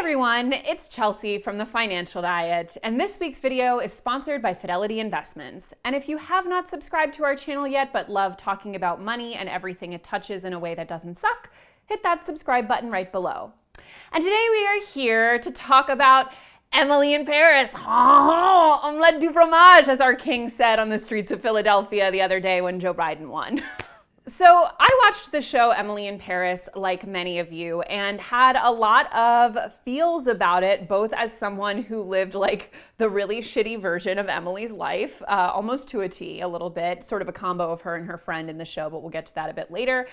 everyone, it's Chelsea from The Financial Diet, and this week's video is sponsored by Fidelity Investments. And if you have not subscribed to our channel yet but love talking about money and everything it touches in a way that doesn't suck, hit that subscribe button right below. And today we are here to talk about Emily in Paris. Omelette du fromage, as our king said on the streets of Philadelphia the other day when Joe Biden won. So I watched the show Emily in Paris, like many of you, and had a lot of feels about it, both as someone who lived like the really shitty version of Emily's life, almost to a T, a little bit, sort of a combo of her and her friend in the show, but we'll get to that a bit later.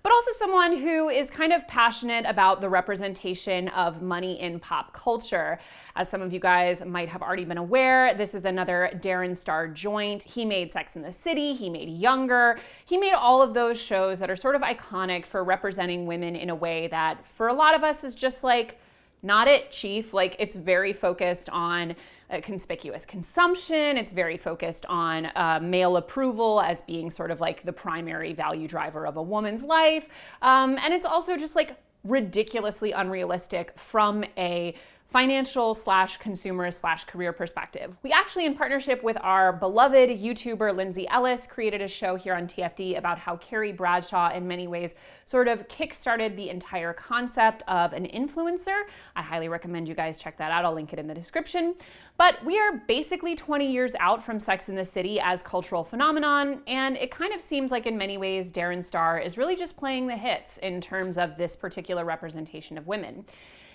But also someone who is kind of passionate about the representation of money in pop culture. As some of you guys might have already been aware, this is another Darren Star joint. He made Sex and the City, he made Younger, he made all of those shows that are sort of iconic for representing women in a way that for a lot of us is just like, not it, chief. Like, it's very focused on conspicuous consumption. It's very focused on male approval as being sort of like the primary value driver of a woman's life. And it's also just like ridiculously unrealistic from a financial / consumer / career perspective. We actually, in partnership with our beloved YouTuber Lindsay Ellis, created a show here on TFD about how Carrie Bradshaw in many ways sort of kickstarted the entire concept of an influencer. I highly recommend you guys check that out. I'll link it in the description. But we are basically 20 years out from Sex and the City as cultural phenomenon, and it kind of seems like in many ways Darren Star is really just playing the hits in terms of this particular representation of women.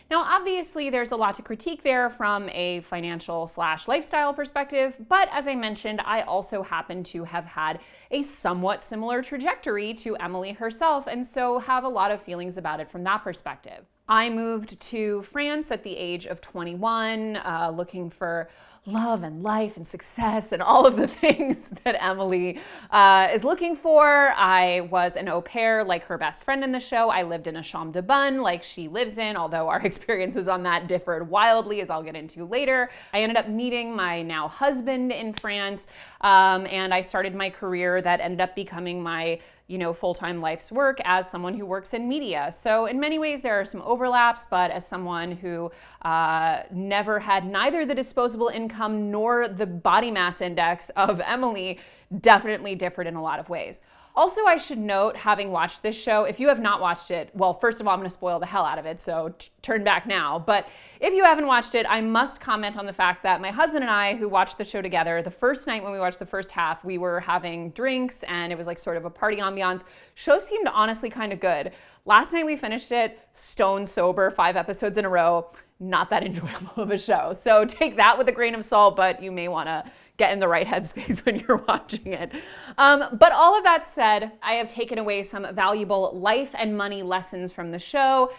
Now, obviously, there's a lot to critique there from a financial / lifestyle perspective, but as I mentioned, I also happen to have had a somewhat similar trajectory to Emily herself, and so have a lot of feelings about it from that perspective. I moved to France at the age of 21, looking for love and life and success and all of the things that Emily is looking for. I was an au pair like her best friend in the show. I lived in a chambre de bonne like she lives in, although our experiences on that differed wildly, as I'll get into later. I ended up meeting my now husband in France, and I started my career that ended up becoming my full-time life's work as someone who works in media. So in many ways there are some overlaps, but as someone who never had neither the disposable income nor the body mass index of Emily, definitely differed in a lot of ways. Also, I should note, having watched this show, if you have not watched it, well, first of all, I'm going to spoil the hell out of it, so turn back now. But if you haven't watched it, I must comment on the fact that my husband and I, who watched the show together, the first night when we watched the first half, we were having drinks and it was like sort of a party ambiance. Show seemed honestly kind of good. Last night we finished it stone sober, 5 episodes in a row. Not that enjoyable of a show. So take that with a grain of salt, but you may want to get in the right headspace when you're watching it. But all of that said, I have taken away some valuable life and money lessons from the show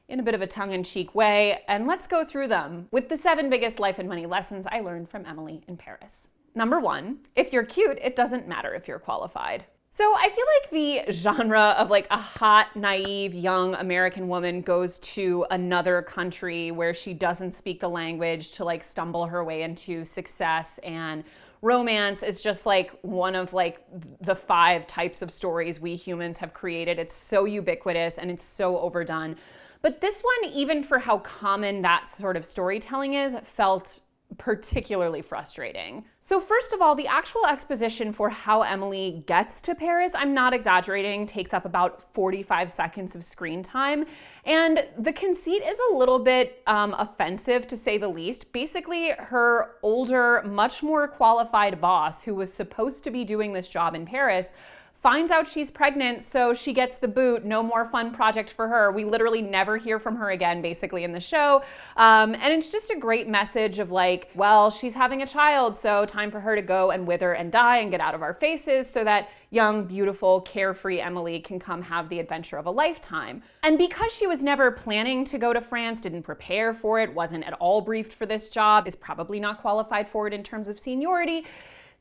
in a bit of a tongue-in-cheek way, and let's go through them with the 7 biggest life and money lessons I learned from Emily in Paris. Number 1, if you're cute, it doesn't matter if you're qualified. So I feel like the genre of like a hot, naive, young American woman goes to another country where she doesn't speak the language to like stumble her way into success and romance is just like one of like the 5 types of stories we humans have created. It's so ubiquitous and it's so overdone. But this one, even for how common that sort of storytelling is, felt particularly frustrating. So first of all, the actual exposition for how Emily gets to Paris, I'm not exaggerating, takes up about 45 seconds of screen time. And the conceit is a little bit offensive, to say the least. Basically, her older, much more qualified boss, who was supposed to be doing this job in Paris, finds out she's pregnant, so she gets the boot. No more fun project for her. We literally never hear from her again, basically, in the show. And it's just a great message of like, well, she's having a child, so time for her to go and wither and die and get out of our faces so that young, beautiful, carefree Emily can come have the adventure of a lifetime. And because she was never planning to go to France, didn't prepare for it, wasn't at all briefed for this job, is probably not qualified for it in terms of seniority,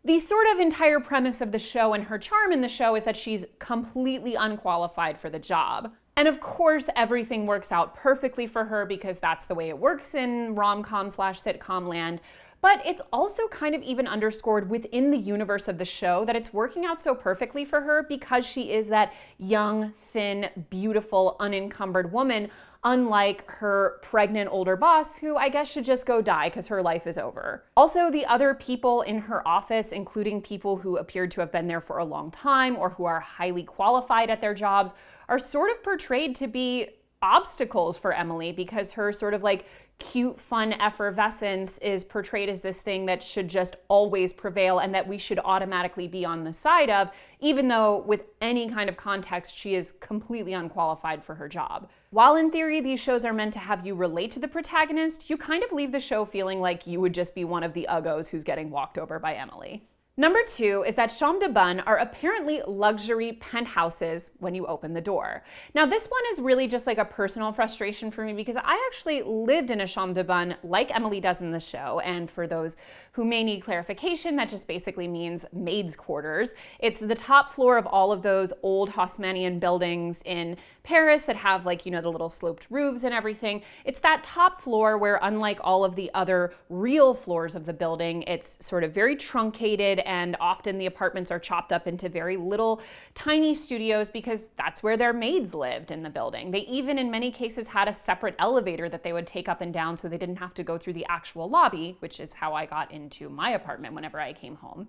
the sort of entire premise of the show and her charm in the show is that she's completely unqualified for the job. And of course, everything works out perfectly for her because that's the way it works in rom-com / sitcom land. But it's also kind of even underscored within the universe of the show that it's working out so perfectly for her because she is that young, thin, beautiful, unencumbered woman, unlike her pregnant older boss, who I guess should just go die because her life is over. Also, the other people in her office, including people who appeared to have been there for a long time or who are highly qualified at their jobs, are sort of portrayed to be obstacles for Emily because her sort of like cute, fun effervescence is portrayed as this thing that should just always prevail and that we should automatically be on the side of, even though with any kind of context, she is completely unqualified for her job. While in theory, these shows are meant to have you relate to the protagonist, you kind of leave the show feeling like you would just be one of the uggos who's getting walked over by Emily. Number 2 is that chambre de bonne are apparently luxury penthouses when you open the door. Now this one is really just like a personal frustration for me because I actually lived in a chambre de bonne like Emily does in the show, and for those who may need clarification, that just basically means maid's quarters. It's the top floor of all of those old Haussmannian buildings in Paris that have like, you know, the little sloped roofs and everything. It's that top floor where, unlike all of the other real floors of the building, it's sort of very truncated, and often the apartments are chopped up into very little tiny studios because that's where their maids lived in the building. They even in many cases had a separate elevator that they would take up and down so they didn't have to go through the actual lobby, which is how I got into my apartment whenever I came home.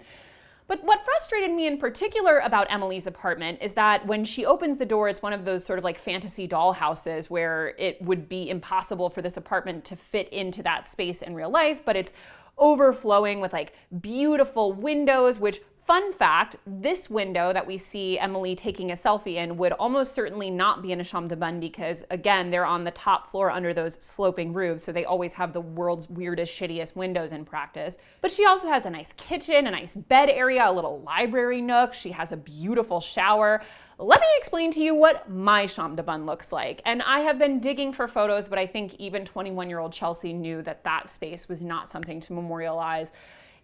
But what frustrated me in particular about Emily's apartment is that when she opens the door, it's one of those sort of like fantasy doll houses where it would be impossible for this apartment to fit into that space in real life, but it's overflowing with like beautiful windows, which, fun fact, this window that we see Emily taking a selfie in would almost certainly not be in a chambre de bonne because, again, they're on the top floor under those sloping roofs, so they always have the world's weirdest, shittiest windows in practice. But she also has a nice kitchen, a nice bed area, a little library nook. She has a beautiful shower. Let me explain to you what my chambre de bonne looks like. And I have been digging for photos, but I think even 21-year-old Chelsea knew that that space was not something to memorialize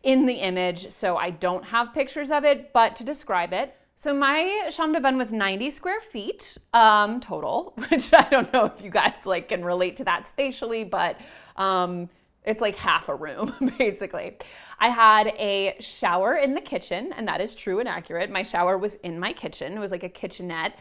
in the image, so I don't have pictures of it, but to describe it. So my chambre de bonne was 90 square feet total, which I don't know if you guys like can relate to that spatially, but it's like half a room, basically. I had a shower in the kitchen, and that is true and accurate. My shower was in my kitchen. It was like a kitchenette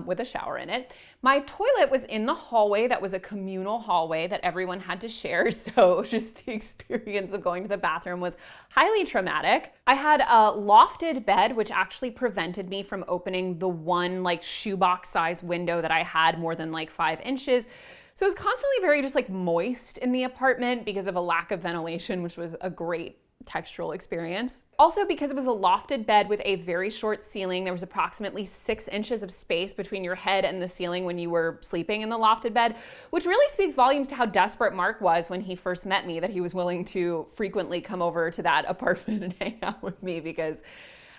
with a shower in it. My toilet was in the hallway. That was a communal hallway that everyone had to share, so just the experience of going to the bathroom was highly traumatic. I had a lofted bed, which actually prevented me from opening the one like shoebox size window that I had more than like 5 inches. So it was constantly very just like moist in the apartment because of a lack of ventilation, which was a great textural experience. Also, because it was a lofted bed with a very short ceiling, there was approximately 6 inches of space between your head and the ceiling when you were sleeping in the lofted bed, which really speaks volumes to how desperate Mark was when he first met me, that he was willing to frequently come over to that apartment and hang out with me because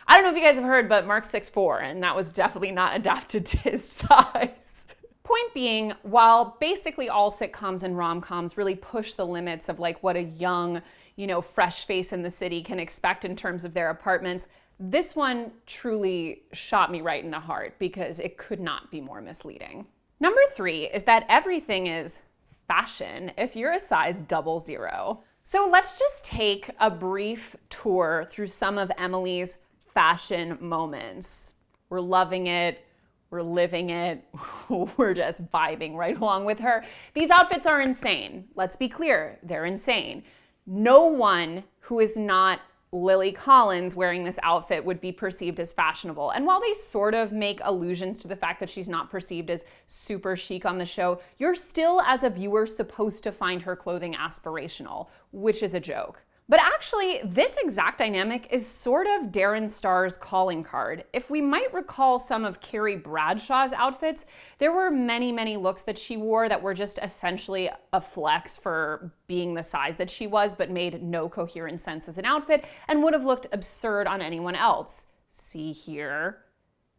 I don't know if you guys have heard, but Mark's 6'4", and that was definitely not adapted to his size. Point being, while basically all sitcoms and rom-coms really push the limits of like what a young, you know, fresh face in the city can expect in terms of their apartments, this one truly shot me right in the heart because it could not be more misleading. Number 3 is that everything is fashion if you're a size 00. So let's just take a brief tour through some of Emily's fashion moments. We're loving it. We're living it. We're just vibing right along with her. These outfits are insane. Let's be clear, they're insane. No one who is not Lily Collins wearing this outfit would be perceived as fashionable. And while they sort of make allusions to the fact that she's not perceived as super chic on the show, you're still, as a viewer, supposed to find her clothing aspirational, which is a joke. But actually, this exact dynamic is sort of Darren Star's calling card. If we might recall some of Carrie Bradshaw's outfits, there were many, many looks that she wore that were just essentially a flex for being the size that she was, but made no coherent sense as an outfit and would have looked absurd on anyone else. See here,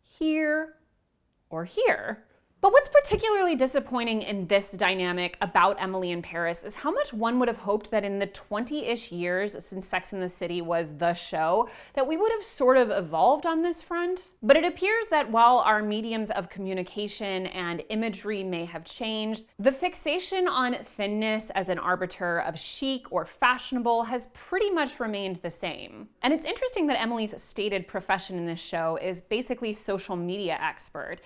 here, or here. But what's particularly disappointing in this dynamic about Emily in Paris is how much one would have hoped that in the 20-ish years since Sex and the City was the show, that we would have sort of evolved on this front. But it appears that while our mediums of communication and imagery may have changed, the fixation on thinness as an arbiter of chic or fashionable has pretty much remained the same. And it's interesting that Emily's stated profession in this show is basically social media expert.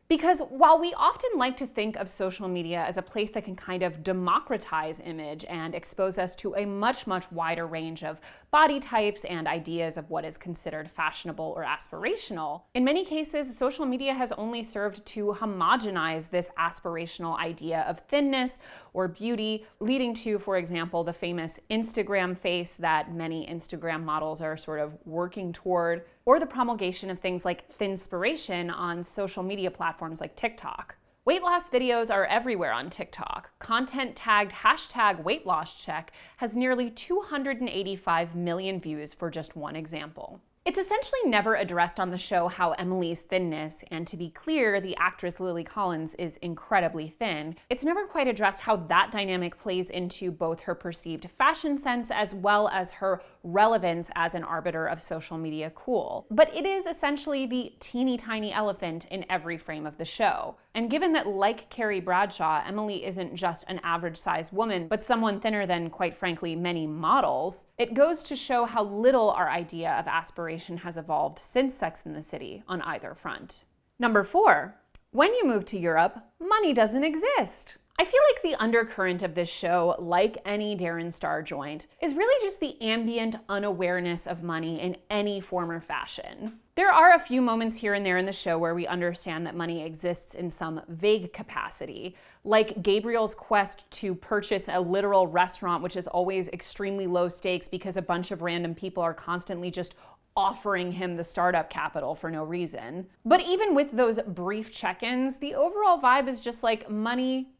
Because while we often like to think of social media as a place that can kind of democratize image and expose us to a much, much wider range of body types and ideas of what is considered fashionable or aspirational, in many cases, social media has only served to homogenize this aspirational idea of thinness or beauty, leading to, for example, the famous Instagram face that many Instagram models are sort of working toward, or the promulgation of things like thinspiration on social media platforms like TikTok. Weight loss videos are everywhere on TikTok. Content tagged #WeightLossCheck has nearly 285 million views for just one example. It's essentially never addressed on the show how Emily's thinness, and to be clear, the actress Lily Collins is incredibly thin, it's never quite addressed how that dynamic plays into both her perceived fashion sense as well as her relevance as an arbiter of social media cool. But it is essentially the teeny tiny elephant in every frame of the show. And given that, like Carrie Bradshaw, Emily isn't just an average-sized woman, but someone thinner than, quite frankly, many models, it goes to show how little our idea of aspiration has evolved since Sex and the City on either front. Number 4, when you move to Europe, money doesn't exist. I feel like the undercurrent of this show, like any Darren Star joint, is really just the ambient unawareness of money in any form or fashion. There are a few moments here and there in the show where we understand that money exists in some vague capacity, like Gabriel's quest to purchase a literal restaurant, which is always extremely low stakes because a bunch of random people are constantly just offering him the startup capital for no reason. But even with those brief check-ins, the overall vibe is just like money.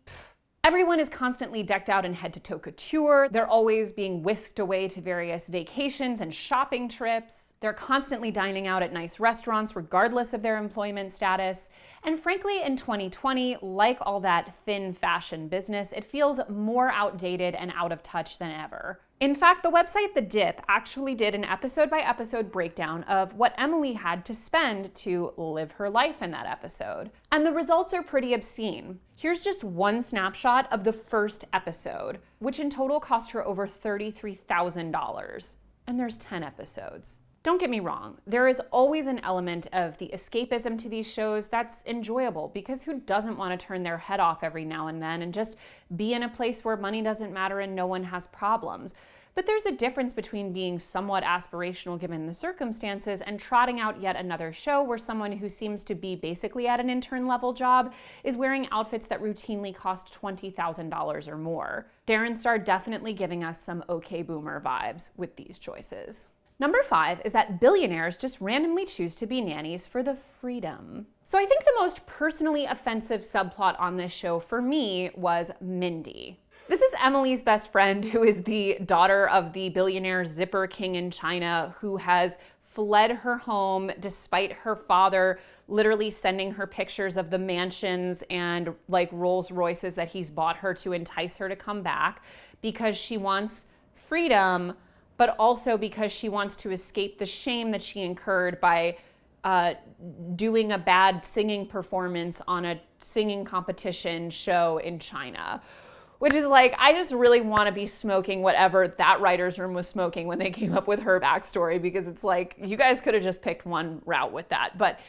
Everyone is constantly decked out in head-to-toe couture. They're always being whisked away to various vacations and shopping trips. They're constantly dining out at nice restaurants regardless of their employment status. And frankly, in 2020, like all that thin fashion business, it feels more outdated and out of touch than ever. In fact, the website The Dip actually did an episode-by-episode breakdown of what Emily had to spend to live her life in that episode. And the results are pretty obscene. Here's just one snapshot of the first episode, which in total cost her over $33,000. And there's 10 episodes. Don't get me wrong, there is always an element of the escapism to these shows that's enjoyable, because who doesn't want to turn their head off every now and then and just be in a place where money doesn't matter and no one has problems? But there's a difference between being somewhat aspirational given the circumstances and trotting out yet another show where someone who seems to be basically at an intern level job is wearing outfits that routinely cost $20,000 or more. Darren Star definitely giving us some OK Boomer vibes with these choices. Number 5 is that billionaires just randomly choose to be nannies for the freedom. So I think the most personally offensive subplot on this show for me was Mindy. This is Emily's best friend, who is the daughter of the billionaire zipper king in China, who has fled her home despite her father literally sending her pictures of the mansions and like Rolls Royces that he's bought her to entice her to come back, because she wants freedom, but also because she wants to escape the shame that she incurred by doing a bad singing performance on a singing competition show in China. Which is like, I just really want to be smoking whatever that writer's room was smoking when they came up with her backstory, because it's like, you guys could have just picked one route with that. But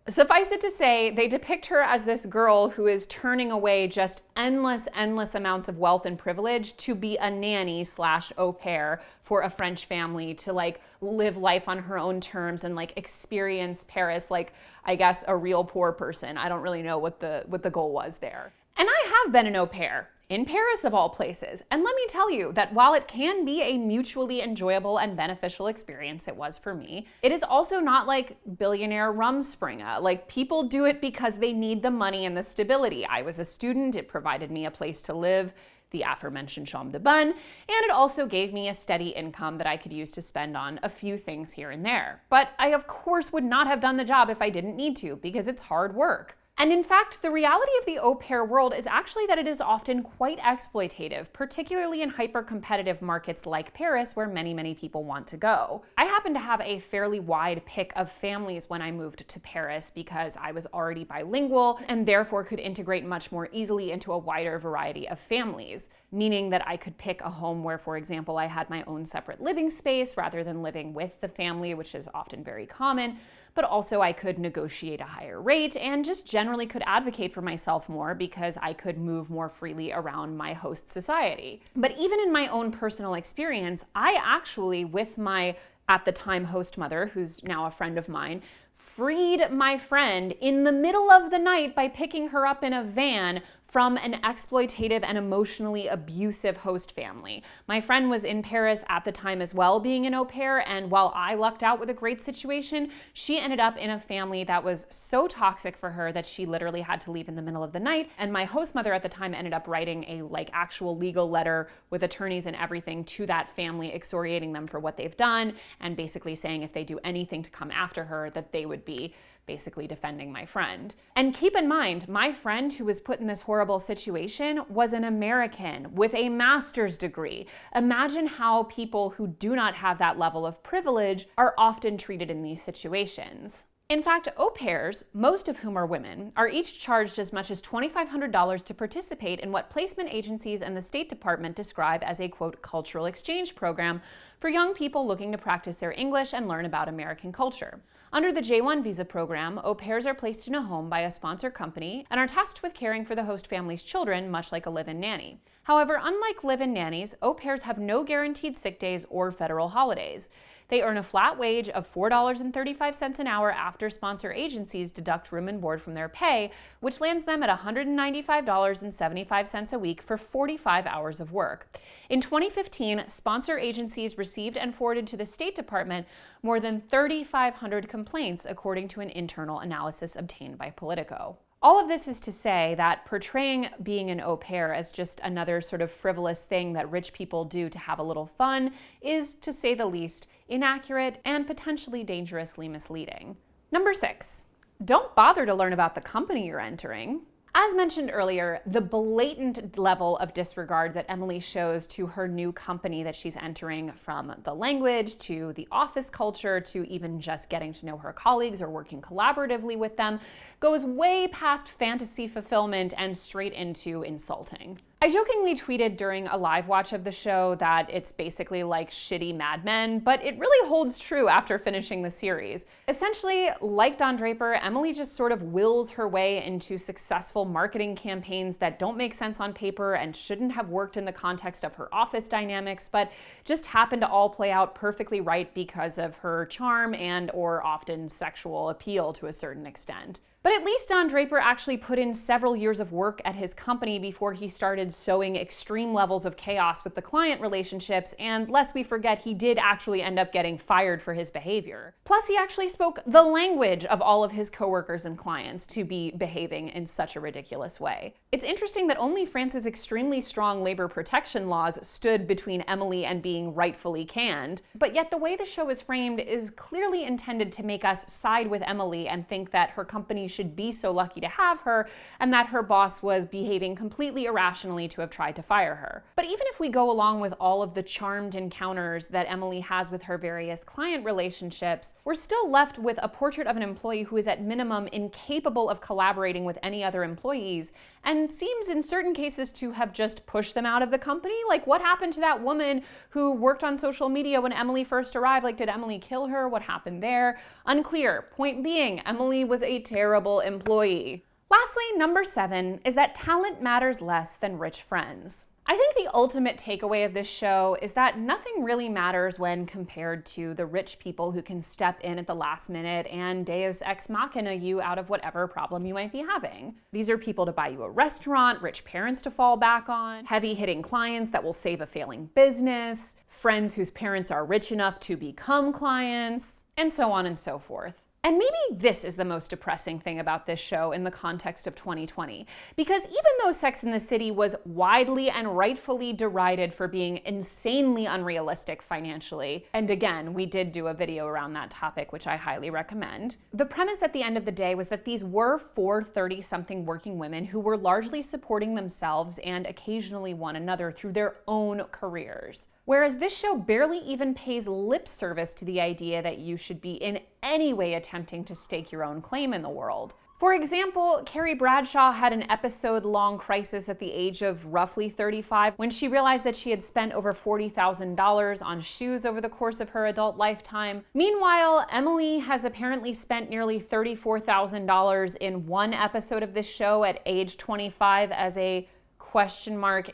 suffice it to say, they depict her as this girl who is turning away just endless amounts of wealth and privilege to be a nanny / au pair for a French family, to like live life on her own terms and like experience Paris like, I guess, a real poor person. I don't really know what the goal was there. And I have been an au pair. In Paris, of all places. And let me tell you that while it can be a mutually enjoyable and beneficial experience, it was for me, it is also not like billionaire Rumspringa. Like, people do it because they need the money and the stability. I was a student, it provided me a place to live, the aforementioned chambre de bonne, and it also gave me a steady income that I could use to spend on a few things here and there. But I, of course, would not have done the job if I didn't need to, because it's hard work. And in fact, the reality of the au pair world is actually that it is often quite exploitative, particularly in hyper-competitive markets like Paris, where many people want to go. I happen to have a fairly wide pick of families when I moved to Paris because I was already bilingual and therefore could integrate much more easily into a wider variety of families, meaning that I could pick a home where, for example, I had my own separate living space rather than living with the family, which is often very common. but also I could negotiate a higher rate and just generally could advocate for myself more because I could move more freely around my host society. But even in my own personal experience, I actually, with my at the time host mother, who's now a friend of mine, freed my friend in the middle of the night by picking her up in a van from an exploitative and emotionally abusive host family. My friend was in Paris at the time as well, being an au pair, and while I lucked out with a great situation, she ended up in a family that was so toxic for her that she literally had to leave in the middle of the night. And my host mother at the time ended up writing a actual legal letter with attorneys and everything to that family, excoriating them for what they've done and basically saying if they do anything to come after her, that they would be basically defending my friend. And keep in mind, my friend who was put in this horrible situation was an American with a master's degree. Imagine how people who do not have that level of privilege are often treated in these situations. In fact, au pairs, most of whom are women, are each charged as much as $2,500 to participate in what placement agencies and the State Department describe as a, quote, cultural exchange program for young people looking to practice their English and learn about American culture. Under the J-1 visa program, au pairs are placed in a home by a sponsor company and are tasked with caring for the host family's children, much like a live-in nanny. However, unlike live-in nannies, au pairs have no guaranteed sick days or federal holidays. They earn a flat wage of $4.35 an hour after sponsor agencies deduct room and board from their pay, which lands them at $195.75 a week for 45 hours of work. In 2015, sponsor agencies received and forwarded to the State Department more than 3,500 complaints, according to an internal analysis obtained by Politico. All of this is to say that portraying being an au pair as just another sort of frivolous thing that rich people do to have a little fun is, to say the least, inaccurate and potentially dangerously misleading. Number 6, don't bother to learn about the company you're entering. As mentioned earlier, the blatant level of disregard that Emily shows to her new company that she's entering, from the language to the office culture to even just getting to know her colleagues or working collaboratively with them, goes way past fantasy fulfillment and straight into insulting. I jokingly tweeted during a live watch of the show that it's basically like shitty Mad Men, but it really holds true after finishing the series. Essentially, like Don Draper, Emily just sort of wills her way into successful marketing campaigns that don't make sense on paper and shouldn't have worked in the context of her office dynamics, but just happen to all play out perfectly right because of her charm and or often sexual appeal to a certain extent. But at least Don Draper actually put in several years of work at his company before he started sowing extreme levels of chaos with the client relationships, and lest we forget, he did actually end up getting fired for his behavior. Plus, he actually spoke the language of all of his coworkers and clients to be behaving in such a ridiculous way. It's interesting that only France's extremely strong labor protection laws stood between Emily and being rightfully canned, but yet the way the show is framed is clearly intended to make us side with Emily and think that her company should be so lucky to have her, and that her boss was behaving completely irrationally to have tried to fire her. But even if we go along with all of the charmed encounters that Emily has with her various client relationships, we're still left with a portrait of an employee who is at minimum incapable of collaborating with any other employees, and seems in certain cases to have just pushed them out of the company. Like, what happened to that woman who worked on social media when Emily first arrived? Like, did Emily kill her? What happened there? Unclear. Point being, Emily was a terrible employee. Lastly, number 7 is that talent matters less than rich friends. I think the ultimate takeaway of this show is that nothing really matters when compared to the rich people who can step in at the last minute and deus ex machina you out of whatever problem you might be having. These are people to buy you a restaurant, rich parents to fall back on, heavy-hitting clients that will save a failing business, friends whose parents are rich enough to become clients, and so on and so forth. And maybe this is the most depressing thing about this show in the context of 2020, because even though Sex and the City was widely and rightfully derided for being insanely unrealistic financially, and again, we did do a video around that topic, which I highly recommend, the premise at the end of the day was that these were 30-something working women who were largely supporting themselves and occasionally one another through their own careers. Whereas this show barely even pays lip service to the idea that you should be in any way attempting to stake your own claim in the world. For example, Carrie Bradshaw had an episode-long crisis at the age of roughly 35 when she realized that she had spent over $40,000 on shoes over the course of her adult lifetime. Meanwhile, Emily has apparently spent nearly $34,000 in one episode of this show at age 25 as a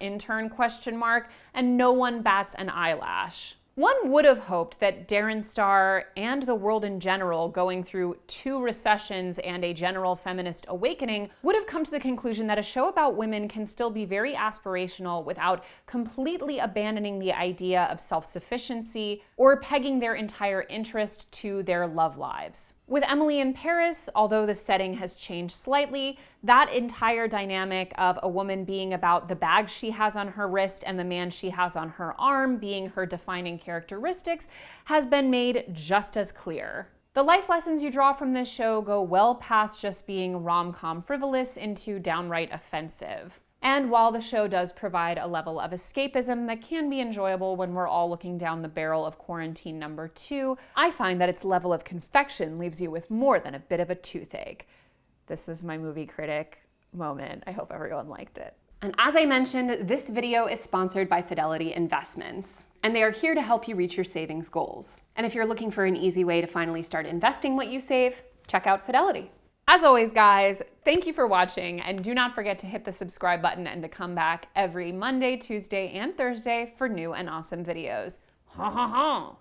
intern, and no one bats an eyelash. One would have hoped that Darren Star and the world in general, going through 2 recessions and a general feminist awakening, would have come to the conclusion that a show about women can still be very aspirational without completely abandoning the idea of self-sufficiency or pegging their entire interest to their love lives. With Emily in Paris, although the setting has changed slightly, that entire dynamic of a woman being about the bag she has on her wrist and the man she has on her arm being her defining characteristics has been made just as clear. The life lessons you draw from this show go well past just being rom-com frivolous into downright offensive. And while the show does provide a level of escapism that can be enjoyable when we're all looking down the barrel of quarantine number 2, I find that its level of confection leaves you with more than a bit of a toothache. This was my movie critic moment. I hope everyone liked it. And as I mentioned, this video is sponsored by Fidelity Investments, and they are here to help you reach your savings goals. And if you're looking for an easy way to finally start investing what you save, check out Fidelity. As always, guys, thank you for watching, and do not forget to hit the subscribe button and to come back every Monday, Tuesday, and Thursday for new and awesome videos. Ha ha ha!